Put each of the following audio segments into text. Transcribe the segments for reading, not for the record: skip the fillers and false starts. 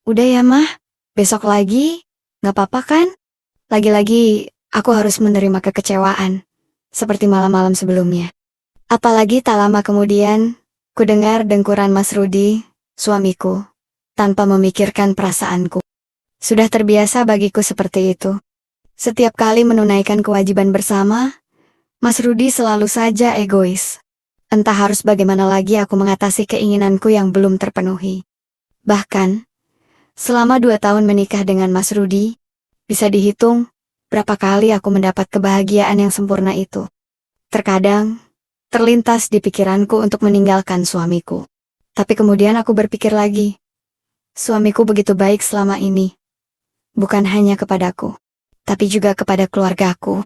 Udah ya mah, besok lagi, gak apa-apa kan? Lagi-lagi, aku harus menerima kekecewaan, seperti malam-malam sebelumnya. Apalagi tak lama kemudian, ku dengar dengkuran Mas Rudi, suamiku, tanpa memikirkan perasaanku. Sudah terbiasa bagiku seperti itu. Setiap kali menunaikan kewajiban bersama, Mas Rudi selalu saja egois. Entah harus bagaimana lagi aku mengatasi keinginanku yang belum terpenuhi. Bahkan, selama 2 tahun menikah dengan Mas Rudi, bisa dihitung berapa kali aku mendapat kebahagiaan yang sempurna itu. Terkadang, terlintas di pikiranku untuk meninggalkan suamiku. Tapi kemudian aku berpikir lagi, suamiku begitu baik selama ini. Bukan hanya kepadaku, tapi juga kepada keluargaku.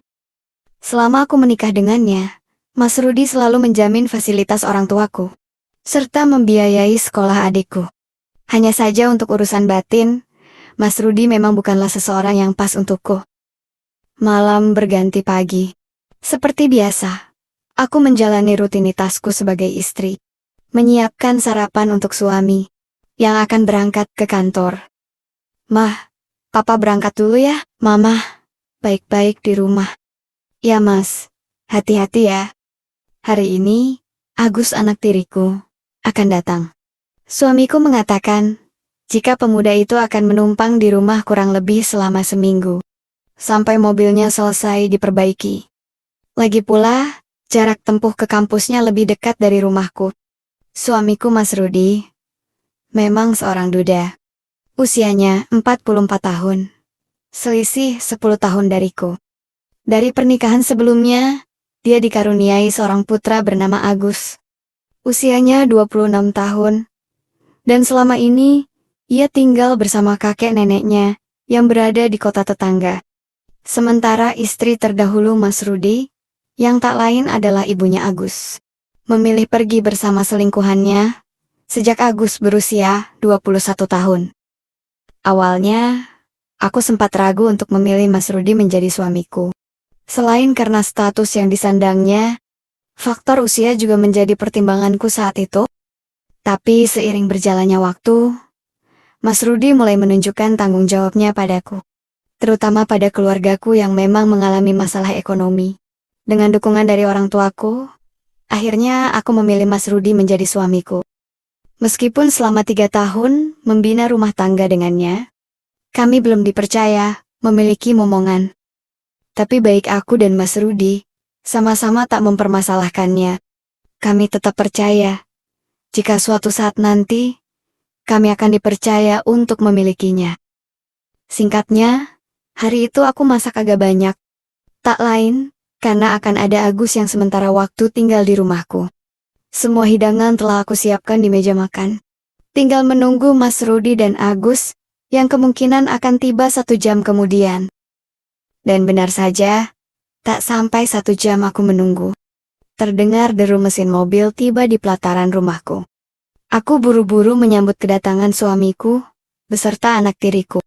Selama aku menikah dengannya, Mas Rudi selalu menjamin fasilitas orang tuaku, serta membiayai sekolah adikku. Hanya saja untuk urusan batin, Mas Rudi memang bukanlah seseorang yang pas untukku. Malam berganti pagi. Seperti biasa, aku menjalani rutinitasku sebagai istri. Menyiapkan sarapan untuk suami, yang akan berangkat ke kantor. Mah, papa berangkat dulu ya, mama. Baik-baik di rumah. Ya mas, hati-hati ya. Hari ini, Agus anak tiriku, akan datang. Suamiku mengatakan, jika pemuda itu akan menumpang di rumah kurang lebih selama seminggu, sampai mobilnya selesai diperbaiki. Lagi pula, jarak tempuh ke kampusnya lebih dekat dari rumahku. Suamiku Mas Rudi, memang seorang duda. Usianya 44 tahun. Selisih 10 tahun dariku. Dari pernikahan sebelumnya, dia dikaruniai seorang putra bernama Agus. Usianya 26 tahun. Dan selama ini, ia tinggal bersama kakek neneknya yang berada di kota tetangga. Sementara istri terdahulu Mas Rudi, yang tak lain adalah ibunya Agus, memilih pergi bersama selingkuhannya sejak Agus berusia 21 tahun. Awalnya, aku sempat ragu untuk memilih Mas Rudi menjadi suamiku. Selain karena status yang disandangnya, faktor usia juga menjadi pertimbanganku saat itu. Tapi seiring berjalannya waktu, Mas Rudi mulai menunjukkan tanggung jawabnya padaku. Terutama pada keluargaku yang memang mengalami masalah ekonomi. Dengan dukungan dari orang tuaku, akhirnya aku memilih Mas Rudi menjadi suamiku. Meskipun selama 3 tahun membina rumah tangga dengannya, kami belum dipercaya memiliki momongan. Tapi baik aku dan Mas Rudi, sama-sama tak mempermasalahkannya. Kami tetap percaya, jika suatu saat nanti, kami akan dipercaya untuk memilikinya. Singkatnya, hari itu aku masak agak banyak. Tak lain, karena akan ada Agus yang sementara waktu tinggal di rumahku. Semua hidangan telah aku siapkan di meja makan. Tinggal menunggu Mas Rudi dan Agus, yang kemungkinan akan tiba 1 jam kemudian. Dan benar saja, tak sampai 1 jam aku menunggu. Terdengar deru mesin mobil tiba di pelataran rumahku. Aku buru-buru menyambut kedatangan suamiku, beserta anak tiriku.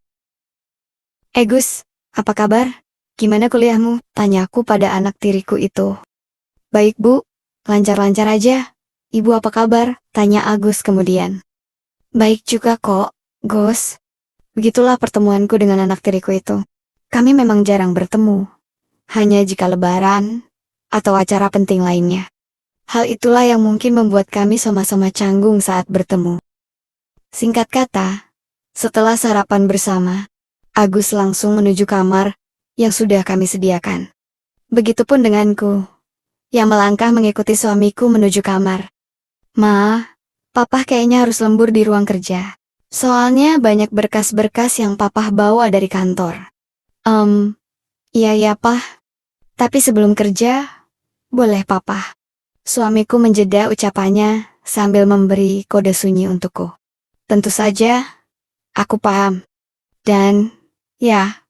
Gus, apa kabar? Gimana kuliahmu? Tanyaku pada anak tiriku itu. Baik bu, lancar-lancar aja. Ibu apa kabar? Tanya Agus kemudian. Baik juga kok, Gus. Begitulah pertemuanku dengan anak tiriku itu. Kami memang jarang bertemu. Hanya jika lebaran, atau acara penting lainnya. Hal itulah yang mungkin membuat kami sama-sama canggung saat bertemu. Singkat kata, setelah sarapan bersama, Agus langsung menuju kamar yang sudah kami sediakan. Begitupun denganku, yang melangkah mengikuti suamiku menuju kamar. Ma, papa kayaknya harus lembur di ruang kerja. Soalnya banyak berkas-berkas yang papa bawa dari kantor. Iya ya pah. Tapi sebelum kerja, boleh papa. Suamiku menjeda ucapannya sambil memberi kode sunyi untukku. Tentu saja, aku paham. Dan, ya,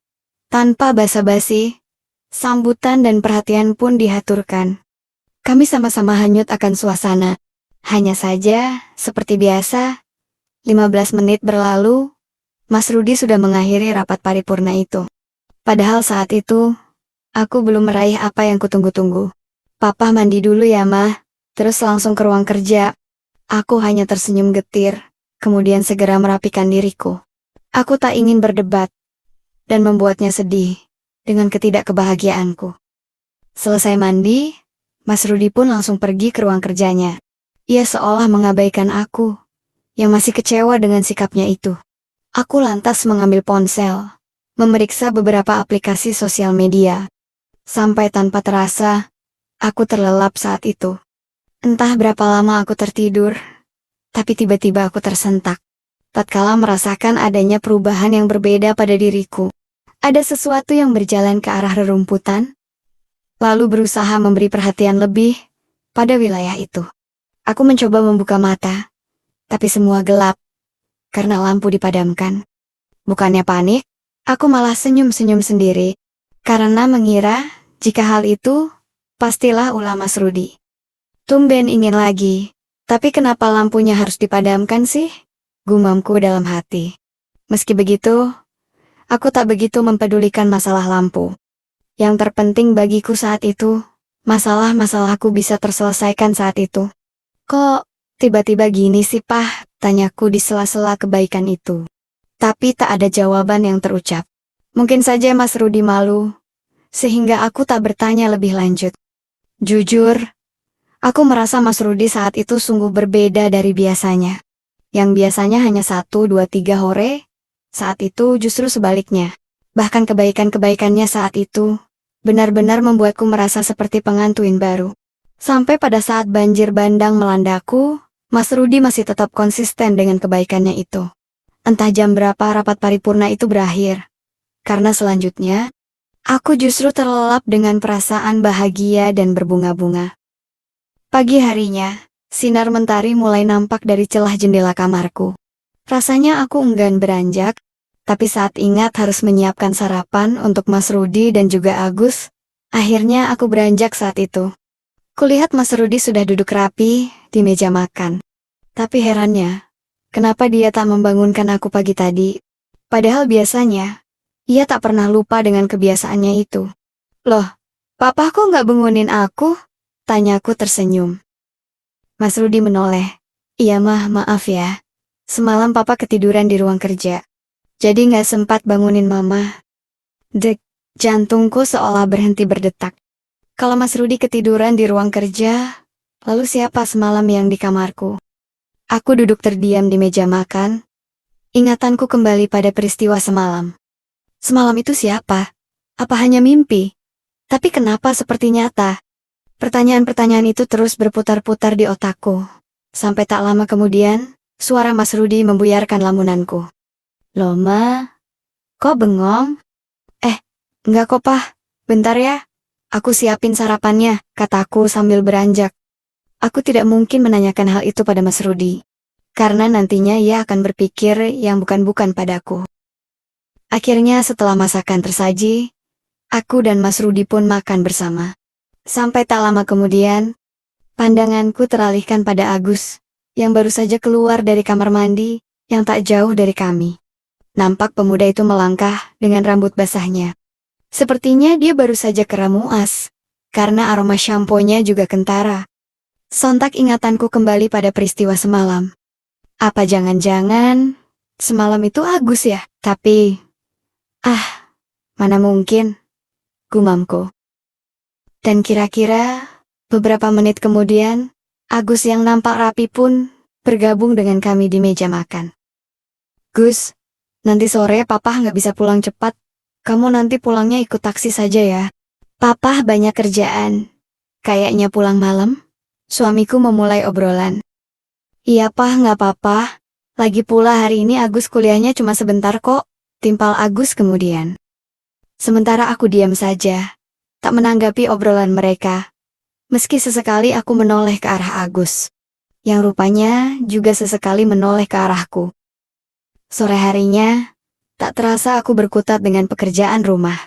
tanpa basa-basi, sambutan dan perhatian pun dihaturkan. Kami sama-sama hanyut akan suasana. Hanya saja, seperti biasa, 15 menit berlalu, Mas Rudi sudah mengakhiri rapat paripurna itu. Padahal saat itu, aku belum meraih apa yang kutunggu-tunggu. Papa mandi dulu ya mah, terus langsung ke ruang kerja. Aku hanya tersenyum getir, kemudian segera merapikan diriku. Aku tak ingin berdebat dan membuatnya sedih dengan ketidakkebahagiaanku. Selesai mandi, Mas Rudi pun langsung pergi ke ruang kerjanya. Ia seolah mengabaikan aku, yang masih kecewa dengan sikapnya itu. Aku lantas mengambil ponsel, memeriksa beberapa aplikasi sosial media. Sampai tanpa terasa, aku terlelap saat itu. Entah berapa lama aku tertidur, tapi tiba-tiba aku tersentak. Tatkala merasakan adanya perubahan yang berbeda pada diriku. Ada sesuatu yang berjalan ke arah rerumputan, lalu berusaha memberi perhatian lebih pada wilayah itu. Aku mencoba membuka mata, tapi semua gelap, karena lampu dipadamkan. Bukannya panik, aku malah senyum-senyum sendiri, karena mengira jika hal itu, pastilah ulah Mas Rudi. Tumben ingin lagi, tapi kenapa lampunya harus dipadamkan sih? Gumamku dalam hati. Meski begitu, aku tak begitu mempedulikan masalah lampu. Yang terpenting bagiku saat itu, masalah-masalahku bisa terselesaikan saat itu. Kok tiba-tiba gini sih, Pah? Tanyaku di sela-sela kebaikan itu. Tapi tak ada jawaban yang terucap. Mungkin saja Mas Rudi malu, sehingga aku tak bertanya lebih lanjut. Jujur, aku merasa Mas Rudi saat itu sungguh berbeda dari biasanya. Yang biasanya hanya 1, 2, 3 hore, saat itu justru sebaliknya. Bahkan kebaikan-kebaikannya saat itu, benar-benar membuatku merasa seperti pengantin baru. Sampai pada saat banjir bandang melandaku, Mas Rudi masih tetap konsisten dengan kebaikannya itu. Entah jam berapa rapat paripurna itu berakhir. Karena selanjutnya, aku justru terlelap dengan perasaan bahagia dan berbunga-bunga. Pagi harinya, sinar mentari mulai nampak dari celah jendela kamarku. Rasanya aku enggan beranjak, tapi saat ingat harus menyiapkan sarapan untuk Mas Rudi dan juga Agus, akhirnya aku beranjak saat itu. Kulihat Mas Rudi sudah duduk rapi di meja makan. Tapi herannya, kenapa dia tak membangunkan aku pagi tadi? Padahal biasanya, ia tak pernah lupa dengan kebiasaannya itu. Loh, Papa kok nggak bangunin aku? Tanyaku tersenyum. Mas Rudi menoleh. Iya mah, maaf ya. Semalam Papa ketiduran di ruang kerja. Jadi nggak sempat bangunin Mama. Dek, jantungku seolah berhenti berdetak. Kalau Mas Rudi ketiduran di ruang kerja, lalu siapa semalam yang di kamarku? Aku duduk terdiam di meja makan. Ingatanku kembali pada peristiwa semalam. Semalam itu siapa? Apa hanya mimpi? Tapi kenapa seperti nyata? Pertanyaan-pertanyaan itu terus berputar-putar di otakku. Sampai tak lama kemudian, suara Mas Rudi membuyarkan lamunanku. Loh Ma, kok bengong? Enggak kok Pah, bentar ya. Aku siapin sarapannya, kataku sambil beranjak. Aku tidak mungkin menanyakan hal itu pada Mas Rudi. Karena nantinya ia akan berpikir yang bukan-bukan padaku. Akhirnya setelah masakan tersaji, aku dan Mas Rudi pun makan bersama. Sampai tak lama kemudian, pandanganku teralihkan pada Agus, yang baru saja keluar dari kamar mandi, yang tak jauh dari kami. Nampak pemuda itu melangkah dengan rambut basahnya. Sepertinya dia baru saja keramuas, karena aroma shamponya juga kentara. Sontak ingatanku kembali pada peristiwa semalam. Apa jangan-jangan, semalam itu Agus ya? Tapi, mana mungkin, gumamku. Dan kira-kira, beberapa menit kemudian, Agus yang nampak rapi pun, bergabung dengan kami di meja makan. Gus, nanti sore Papa nggak bisa pulang cepat. Kamu nanti pulangnya ikut taksi saja ya. Papa banyak kerjaan. Kayaknya pulang malam. Suamiku memulai obrolan. Iya Pah, nggak apa-apa. Lagi pula hari ini Agus kuliahnya cuma sebentar kok. Timpal Agus kemudian. Sementara aku diam saja. Tak menanggapi obrolan mereka. Meski sesekali aku menoleh ke arah Agus. Yang rupanya juga sesekali menoleh ke arahku. Sore harinya, tak terasa aku berkutat dengan pekerjaan rumah.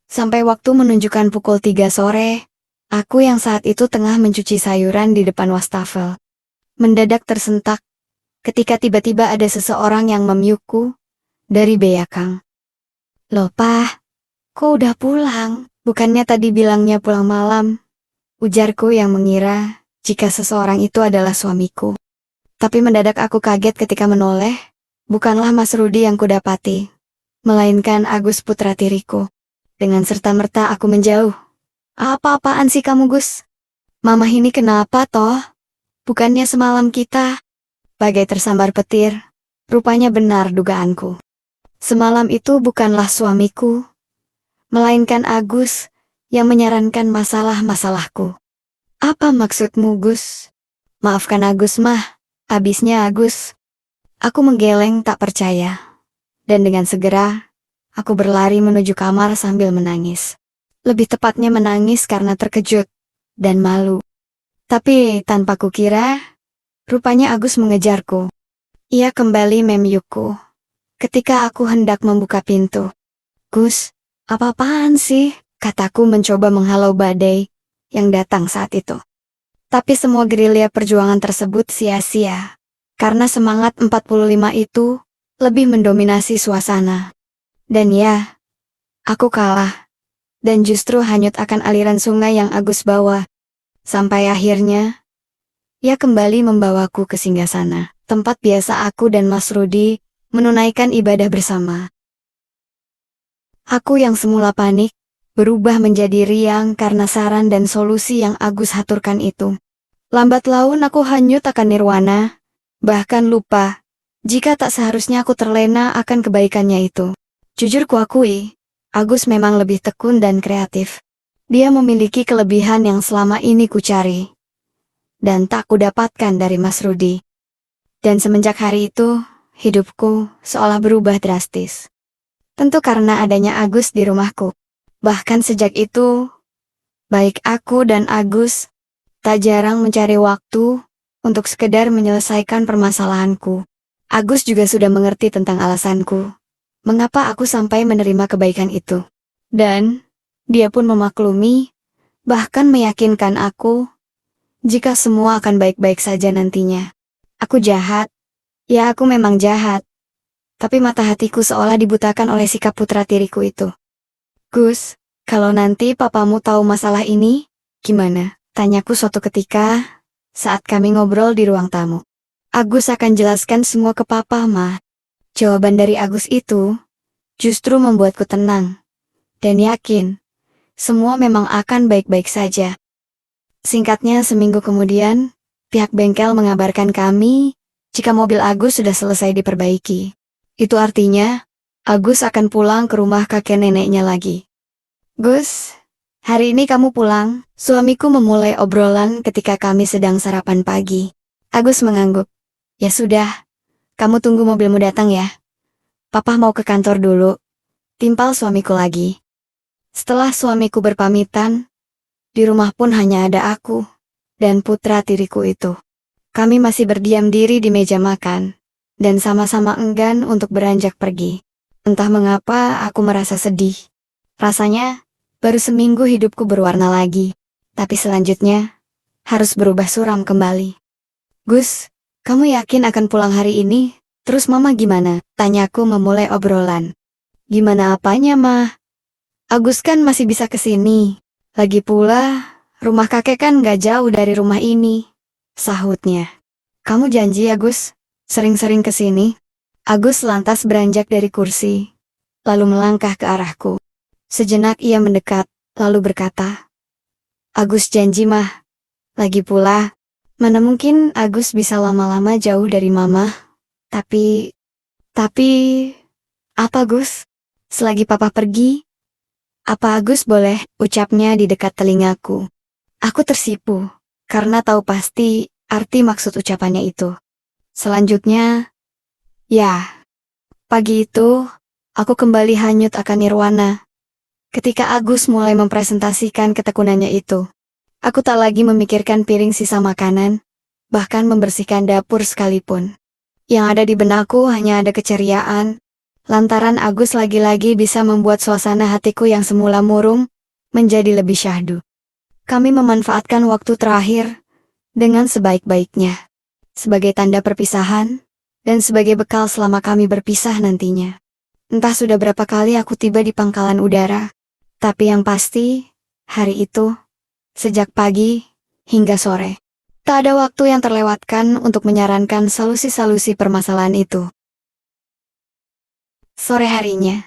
Sampai waktu menunjukkan pukul 3 sore, aku yang saat itu tengah mencuci sayuran di depan wastafel. Mendadak tersentak, ketika tiba-tiba ada seseorang yang memiukku, dari belakang. Loh Pah, kok udah pulang? Bukannya tadi bilangnya pulang malam? Ujarku yang mengira, jika seseorang itu adalah suamiku. Tapi mendadak aku kaget ketika menoleh, Bukanlah Mas Rudi yang kudapati, melainkan Agus putra tiriku. Dengan serta-merta aku menjauh. Apa-apaan sih kamu, Gus? Mama ini kenapa toh? Bukannya semalam kita bagai tersambar petir. Rupanya benar dugaanku. Semalam itu bukanlah suamiku, melainkan Agus yang menyarankan masalah-masalahku. Apa maksudmu, Gus? Maafkan Agus mah, abisnya Agus. Aku menggeleng tak percaya. Dan dengan segera, aku berlari menuju kamar sambil menangis. Lebih tepatnya menangis karena terkejut dan malu. Tapi tanpa kukira, rupanya Agus mengejarku. Ia kembali memyukku ketika aku hendak membuka pintu. Gus, apa-apaan sih? Kataku mencoba menghalau badai yang datang saat itu. Tapi semua gerilya perjuangan tersebut sia-sia. Karena semangat 45 itu lebih mendominasi suasana. Dan ya, aku kalah. Dan justru hanyut akan aliran sungai yang Agus bawa. Sampai akhirnya, ia kembali membawaku ke singgasana, tempat biasa aku dan Mas Rudi menunaikan ibadah bersama. Aku yang semula panik, berubah menjadi riang karena saran dan solusi yang Agus haturkan itu. Lambat laun aku hanyut akan nirwana, bahkan lupa, jika tak seharusnya aku terlena akan kebaikannya itu. Jujur kuakui, Agus memang lebih tekun dan kreatif. Dia memiliki kelebihan yang selama ini kucari, dan tak kudapatkan dari Mas Rudi. Dan semenjak hari itu, hidupku seolah berubah drastis. Tentu karena adanya Agus di rumahku. Bahkan sejak itu, baik aku dan Agus tak jarang mencari waktu untuk sekedar menyelesaikan permasalahanku. Agus juga sudah mengerti tentang alasanku, mengapa aku sampai menerima kebaikan itu. Dan dia pun memaklumi, bahkan meyakinkan aku, jika semua akan baik-baik saja nantinya. Aku jahat, ya aku memang jahat. Tapi mata hatiku seolah dibutakan oleh sikap putra tiriku itu. Gus, kalau nanti papamu tahu masalah ini, gimana? Tanyaku suatu ketika, saat kami ngobrol di ruang tamu. Agus akan jelaskan semua ke papa, Ma. Jawaban dari Agus itu, justru membuatku tenang. Dan yakin, semua memang akan baik-baik saja. Singkatnya seminggu kemudian, pihak bengkel mengabarkan kami, jika mobil Agus sudah selesai diperbaiki. Itu artinya, Agus akan pulang ke rumah kakek neneknya lagi. Gus, hari ini kamu pulang? Suamiku memulai obrolan ketika kami sedang sarapan pagi. Agus mengangguk. Ya sudah, kamu tunggu mobilmu datang ya. Papa mau ke kantor dulu. Timpal suamiku lagi. Setelah suamiku berpamitan, di rumah pun hanya ada aku dan putra tiriku itu. Kami masih berdiam diri di meja makan, dan sama-sama enggan untuk beranjak pergi. Entah mengapa aku merasa sedih. Rasanya, baru seminggu hidupku berwarna lagi. Tapi selanjutnya, harus berubah suram kembali. Gus, kamu yakin akan pulang hari ini? Terus mama gimana? Tanyaku memulai obrolan. Gimana apanya, Mah? Agus kan masih bisa kesini. Lagi pula, rumah kakek kan gak jauh dari rumah ini. Sahutnya. Kamu janji ya, Gus? Sering-sering kesini? Agus lantas beranjak dari kursi, lalu melangkah ke arahku. Sejenak ia mendekat, lalu berkata, Agus janji, Mah. Lagi pula, mana mungkin Agus bisa lama-lama jauh dari mama? Tapi, apa Gus? Selagi papa pergi, apa Agus boleh? Ucapnya di dekat telingaku. Aku tersipu, karena tahu pasti arti maksud ucapannya itu. Selanjutnya, ya, pagi itu, aku kembali hanyut akan nirwana. Ketika Agus mulai mempresentasikan ketekunannya itu, aku tak lagi memikirkan piring sisa makanan, bahkan membersihkan dapur sekalipun. Yang ada di benakku hanya ada keceriaan, lantaran Agus lagi-lagi bisa membuat suasana hatiku yang semula murung, menjadi lebih syahdu. Kami memanfaatkan waktu terakhir, dengan sebaik-baiknya. Sebagai tanda perpisahan, dan sebagai bekal selama kami berpisah nantinya. Entah sudah berapa kali aku tiba di pangkalan udara, tapi yang pasti, hari itu, sejak pagi, hingga sore, tak ada waktu yang terlewatkan untuk menyarankan solusi-solusi permasalahan itu. Sore harinya,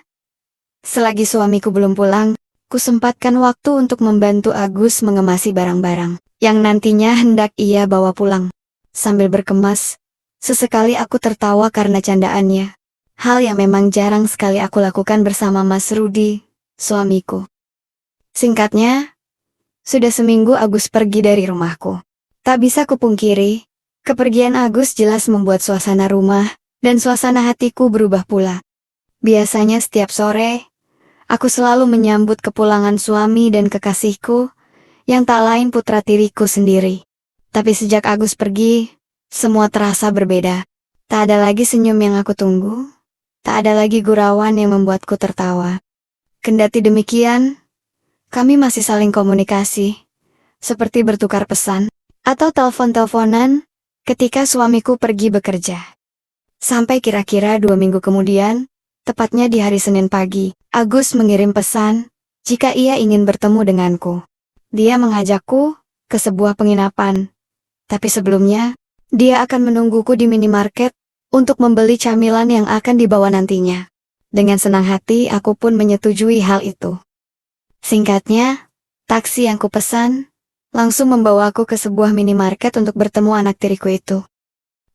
selagi suamiku belum pulang, kusempatkan waktu untuk membantu Agus mengemasi barang-barang yang nantinya hendak ia bawa pulang. Sambil berkemas, sesekali aku tertawa karena candaannya. Hal yang memang jarang sekali aku lakukan bersama Mas Rudi, suamiku. Singkatnya, sudah seminggu Agus pergi dari rumahku. Tak bisa kupungkiri, kepergian Agus jelas membuat suasana rumah dan suasana hatiku berubah pula. Biasanya setiap sore, aku selalu menyambut kepulangan suami dan kekasihku, yang tak lain putra tiriku sendiri. Tapi sejak Agus pergi, semua terasa berbeda. Tak ada lagi senyum yang aku tunggu, tak ada lagi gurauan yang membuatku tertawa. Kendati demikian, kami masih saling komunikasi, seperti bertukar pesan, atau telepon-teleponan, ketika suamiku pergi bekerja. Sampai kira-kira 2 minggu kemudian, tepatnya di hari Senin pagi, Agus mengirim pesan, jika ia ingin bertemu denganku. Dia mengajakku ke sebuah penginapan. Tapi sebelumnya, dia akan menungguku di minimarket untuk membeli camilan yang akan dibawa nantinya. Dengan senang hati aku pun menyetujui hal itu. Singkatnya, taksi yang kupesan langsung membawaku ke sebuah minimarket untuk bertemu anak tiriku itu.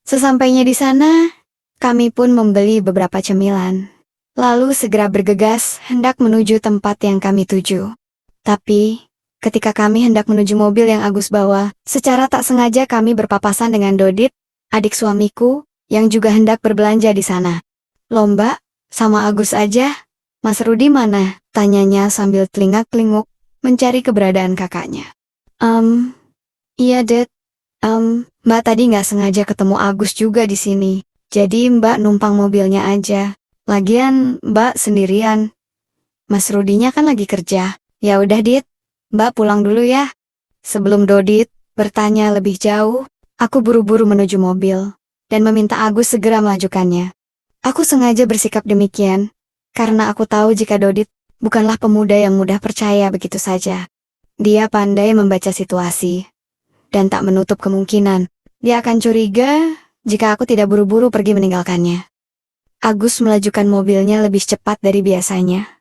Sesampainya di sana, kami pun membeli beberapa cemilan. Lalu segera bergegas hendak menuju tempat yang kami tuju. Tapi, ketika kami hendak menuju mobil yang Agus bawa, secara tak sengaja kami berpapasan dengan Dodit, adik suamiku, yang juga hendak berbelanja di sana. "Loh Mbak, sama Agus aja? Mas Rudi mana?" tanyanya sambil telingak-telinguk, mencari keberadaan kakaknya. Iya Dad. Mbak tadi nggak sengaja ketemu Agus juga di sini. Jadi Mbak numpang mobilnya aja. Lagian Mbak sendirian. Mas Rudinya kan lagi kerja. Ya udah Dit, Mbak pulang dulu ya. Sebelum Dodit bertanya lebih jauh, aku buru-buru menuju mobil dan meminta Agus segera melajukannya. Aku sengaja bersikap demikian karena aku tahu jika Dodit bukanlah pemuda yang mudah percaya begitu saja. Dia pandai membaca situasi dan tak menutup kemungkinan dia akan curiga jika aku tidak buru-buru pergi meninggalkannya. Agus melajukan mobilnya lebih cepat dari biasanya.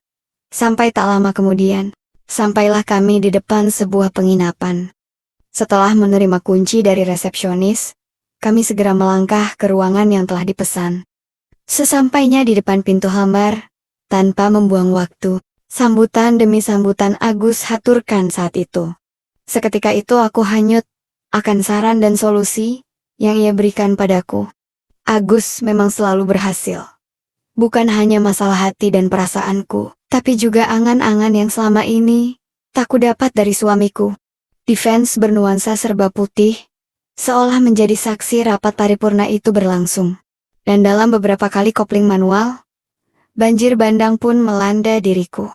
Sampai tak lama kemudian, sampailah kami di depan sebuah penginapan. Setelah menerima kunci dari resepsionis, kami segera melangkah ke ruangan yang telah dipesan. Sesampainya di depan pintu kamar, tanpa membuang waktu, sambutan demi sambutan Agus haturkan saat itu. Seketika itu aku hanyut akan saran dan solusi yang ia berikan padaku. Agus memang selalu berhasil. Bukan hanya masalah hati dan perasaanku, tapi juga angan-angan yang selama ini tak kudapat dari suamiku. Defense bernuansa serba putih, seolah menjadi saksi rapat paripurna itu berlangsung. Dan dalam beberapa kali kopling manual, banjir bandang pun melanda diriku.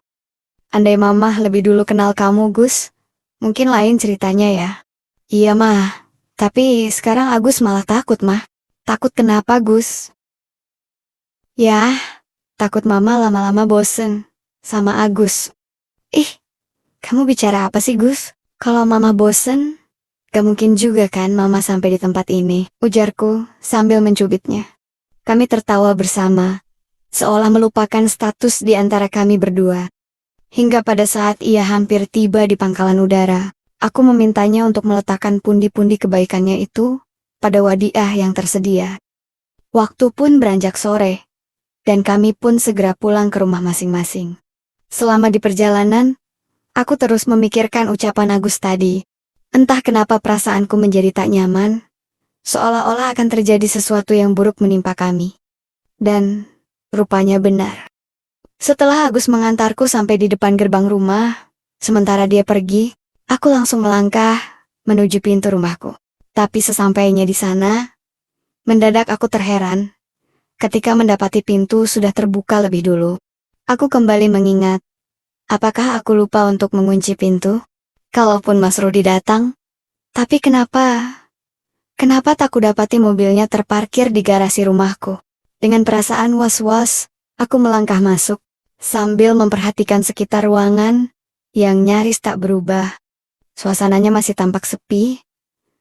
Andai mamah lebih dulu kenal kamu Gus, mungkin lain ceritanya ya. Iya mah, tapi sekarang Agus malah takut mah. Takut kenapa Gus? Ya, takut mama lama-lama bosen sama Agus. Ih, kamu bicara apa sih Gus? Kalau mama bosen, gak mungkin juga kan mama sampai di tempat ini, ujarku sambil mencubitnya. Kami tertawa bersama, seolah melupakan status di antara kami berdua. Hingga pada saat ia hampir tiba di pangkalan udara, aku memintanya untuk meletakkan pundi-pundi kebaikannya itu pada wadiah yang tersedia. Waktu pun beranjak sore, dan kami pun segera pulang ke rumah masing-masing. Selama di perjalanan, aku terus memikirkan ucapan Agus tadi. Entah kenapa perasaanku menjadi tak nyaman, seolah-olah akan terjadi sesuatu yang buruk menimpa kami. Dan, rupanya benar. Setelah Agus mengantarku sampai di depan gerbang rumah, sementara dia pergi, aku langsung melangkah menuju pintu rumahku. Tapi sesampainya di sana, mendadak aku terheran. Ketika mendapati pintu sudah terbuka lebih dulu, aku kembali mengingat, apakah aku lupa untuk mengunci pintu? Kalaupun Mas Rudi datang, tapi kenapa tak kudapati mobilnya terparkir di garasi rumahku? Dengan perasaan was-was, aku melangkah masuk, sambil memperhatikan sekitar ruangan, yang nyaris tak berubah. Suasananya masih tampak sepi,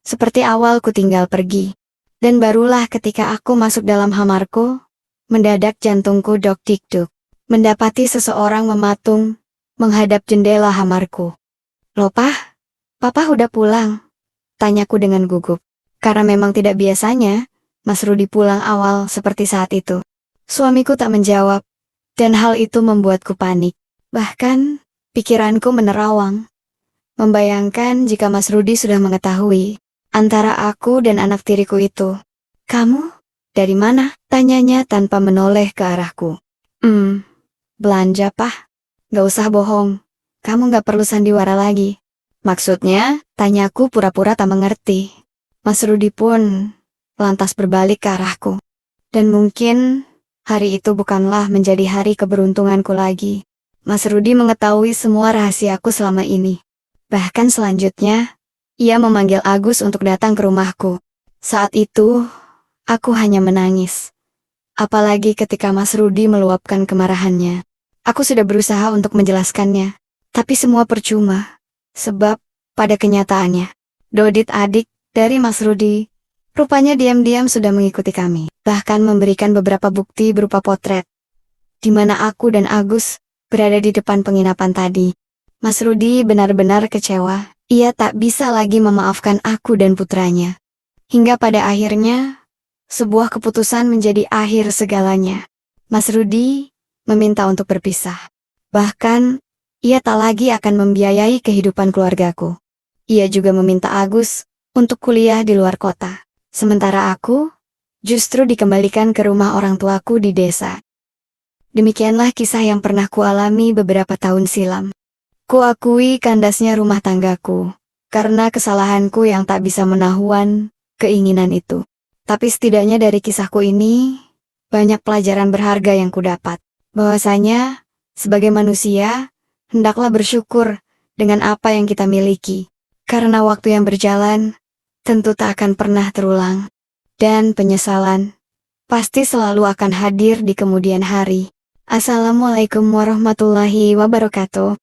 seperti awal ku tinggal pergi. Dan barulah ketika aku masuk dalam kamarku, Mendadak jantungku dok-dikduk. Mendapati seseorang mematung, menghadap jendela kamarku. Loh Papa udah pulang? Tanyaku dengan gugup. Karena memang tidak biasanya, Mas Rudi pulang awal seperti saat itu. Suamiku tak menjawab, dan hal itu membuatku panik. Bahkan, pikiranku menerawang. Membayangkan jika Mas Rudi sudah mengetahui antara aku dan anak tiriku itu. Kamu? Dari mana? Tanyanya tanpa menoleh ke arahku. Belanja, Pah. Gak usah bohong. Kamu gak perlu sandiwara lagi. Maksudnya, tanyaku pura-pura tak mengerti. Mas Rudi pun lantas berbalik ke arahku. Dan mungkin hari itu bukanlah menjadi hari keberuntunganku lagi. Mas Rudi mengetahui semua rahasiaku selama ini. Bahkan selanjutnya, ia memanggil Agus untuk datang ke rumahku. Saat itu, aku hanya menangis. Apalagi ketika Mas Rudi meluapkan kemarahannya. Aku sudah berusaha untuk menjelaskannya. Tapi semua percuma. Sebab, pada kenyataannya, Dodit adik dari Mas Rudi, rupanya diam-diam sudah mengikuti kami. Bahkan memberikan beberapa bukti berupa potret. Di mana aku dan Agus berada di depan penginapan tadi. Mas Rudi benar-benar kecewa. Ia tak bisa lagi memaafkan aku dan putranya. Hingga pada akhirnya, sebuah keputusan menjadi akhir segalanya. Mas Rudi meminta untuk berpisah. Bahkan, ia tak lagi akan membiayai kehidupan keluargaku. Ia juga meminta Agus untuk kuliah di luar kota. Sementara aku, justru dikembalikan ke rumah orang tuaku di desa. Demikianlah kisah yang pernah kualami beberapa tahun silam. Kuakui kandasnya rumah tanggaku, karena kesalahanku yang tak bisa menahuan keinginan itu. Tapi setidaknya dari kisahku ini, banyak pelajaran berharga yang kudapat. Bahwasanya, sebagai manusia, hendaklah bersyukur dengan apa yang kita miliki. Karena waktu yang berjalan, tentu tak akan pernah terulang. Dan penyesalan, pasti selalu akan hadir di kemudian hari. Assalamualaikum warahmatullahi wabarakatuh.